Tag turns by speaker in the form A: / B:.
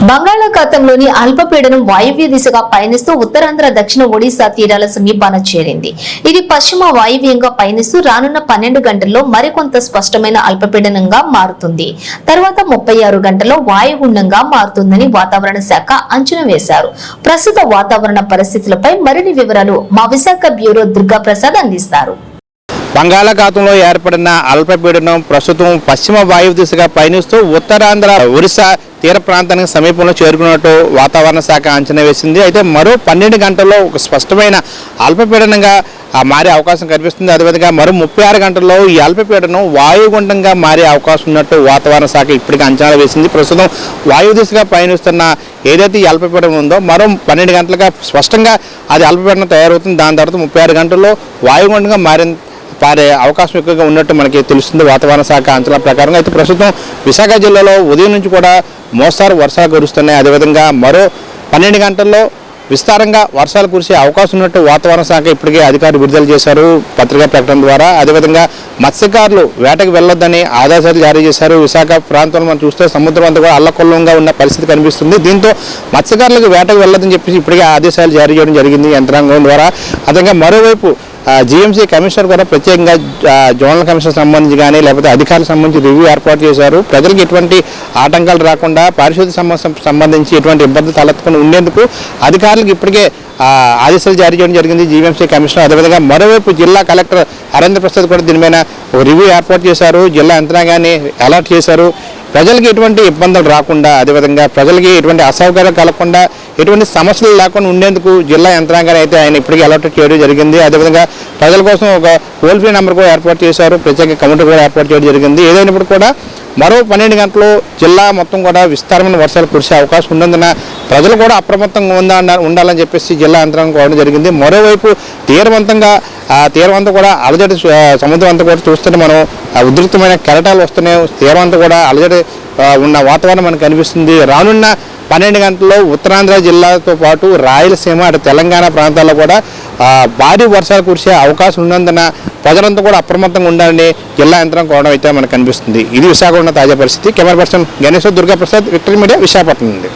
A: బంగాళాఖాతంలోని అల్పపీడనం వాయువ్య దిశగా పయనిస్తూ ఉత్తరాంధ్ర దక్షిణ ఒడిశా తీరాల సమీపాన చేరింది. ఇది పశ్చిమ వాయువ్యంగా పయనిస్తూ రానున్న 12 గంటల్లో మరికొంత స్పష్టమైన అల్పపీడనంగా మారుతుంది. తర్వాత 36 గంటల్లో వాయుగుండంగా మారుతుందని వాతావరణ శాఖ అంచనా వేశారు. ప్రస్తుత వాతావరణ పరిస్థితులపై మరిన్ని వివరాలు మా విశాఖ బ్యూరో దుర్గా ప్రసాద్ అందిస్తారు.
B: బంగాళాఖాతంలో ఏర్పడిన అల్పపీడనం ప్రస్తుతం పశ్చిమ వాయువ్య దిశగా పయనిస్తూ ఉత్తరాంధ్ర ఒరిస్సా తీర ప్రాంతానికి సమీపంలో చేరుకున్నట్టు వాతావరణ శాఖ అంచనా వేసింది. అయితే మరో 12 గంటల్లో ఒక స్పష్టమైన అల్పపీడనంగా మారే అవకాశం కనిపిస్తుంది. అదేవిధంగా మరో 36 గంటల్లో ఈ అల్పపీడనం వాయుగుండంగా మారే అవకాశం ఉన్నట్టు వాతావరణ శాఖ ఇప్పటికే అంచనా వేసింది. ప్రస్తుతం వాయు దిశగా పయనిస్తున్న ఏదైతే ఈ అల్పపీడనం ఉందో మరో 12 గంటలుగా స్పష్టంగా అది అల్పపీడనం తయారవుతుంది. దాని తర్వాత 36 గంటల్లో వాయుగుండంగా పారే అవకాశం ఎక్కువగా ఉన్నట్టు మనకి తెలుస్తుంది వాతావరణ శాఖ అంచనా ప్రకారం. అయితే ప్రస్తుతం విశాఖ జిల్లాలో ఉదయం నుంచి కూడా మోస్తారు వర్షాలు కురుస్తున్నాయి. అదేవిధంగా మరో 12 గంటల్లో విస్తారంగా వర్షాలు కురిసే అవకాశం ఉన్నట్టు వాతావరణ శాఖ ఇప్పటికే అధికారులు విడుదల చేశారు పత్రికా ప్రకటన ద్వారా. అదేవిధంగా మత్స్యకారులు వేటకు వెళ్లొద్దని ఆదేశాలు జారీ చేశారు. విశాఖ ప్రాంతంలో మనం చూస్తే సముద్రం అంతా కూడా అల్లకొల్లంగా ఉన్న పరిస్థితి కనిపిస్తుంది. దీంతో మత్స్యకారులకు వేటకు వెళ్లొద్దని చెప్పేసి ఇప్పటికే ఆదేశాలు జారీ చేయడం జరిగింది యంత్రాంగం ద్వారా. అదేవిధంగా మరోవైపు జీఎంసీ కమిషనర్ కూడా ప్రత్యేకంగా జోనల్ కమిషనర్ సంబంధించి కానీ లేకపోతే అధికారులకు సంబంధించి రివ్యూ ఏర్పాటు చేశారు. ప్రజలకు ఎటువంటి ఆటంకాలు రాకుండా పారిశుద్ధ్య సంబంధించి ఎటువంటి ఇబ్బందులు తలెత్తకుండా ఉండేందుకు అధికారులకు ఇప్పటికే ఆదేశాలు జారీ చేయడం జరిగింది జీఎంసీ కమిషనర్. అదేవిధంగా మరోవైపు జిల్లా కలెక్టర్ హరేంద్ర ప్రసాద్ కూడా దీని మీద ఒక రివ్యూ ఏర్పాటు చేశారు. జిల్లా యంత్రాంగాన్ని అలర్ట్ చేశారు. ప్రజలకి ఎటువంటి ఇబ్బందులు రాకుండా అదేవిధంగా ప్రజలకి ఎటువంటి అసౌకర్యాలు కలగకుండా ఎటువంటి సమస్యలు లేకుండా ఉండేందుకు జిల్లా యంత్రాంగాన్ని అయితే ఆయన ఇప్పటికీ అలర్ట్ చేయడం జరిగింది. అదేవిధంగా ప్రజల కోసం ఒక టోల్ ఫ్రీ నెంబర్ కూడా ఏర్పాటు చేశారు. ప్రత్యేక కౌంటర్ కూడా ఏర్పాటు చేయడం జరిగింది. ఏదైనప్పుడు కూడా మరో 12 గంటలు జిల్లా మొత్తం కూడా విస్తారమైన వర్షాలు కురిసే అవకాశం ఉన్నందున ప్రజలు కూడా అప్రమత్తంగా ఉండాలని చెప్పేసి జిల్లా యంత్రాంగం కోవడం జరిగింది. మరోవైపు తీరమంతా కూడా అలజడి సముద్రం అంతా కూడా చూస్తుంటే మనం ఉధృతమైన కెరటాలు వస్తున్నాయి. తీరమంతా కూడా అలజడి ఉన్న వాతావరణం మనకు కనిపిస్తుంది. రానున్న 12 గంటల్లో ఉత్తరాంధ్ర జిల్లాతో పాటు రాయలసీమ అటు తెలంగాణ ప్రాంతాల్లో కూడా భారీ వర్షాలు కురిసే అవకాశం ఉన్నందున ప్రజలంతా కూడా అప్రమత్తంగా ఉండాలని జిల్లా యంత్రం కోవడం అయితే మనకు కనిపిస్తుంది. ఇది విశాఖ ఉన్న తాజా పరిస్థితి. Camera person Ganesh Durga Prasad, victory media, Visakhapatnam నుండి.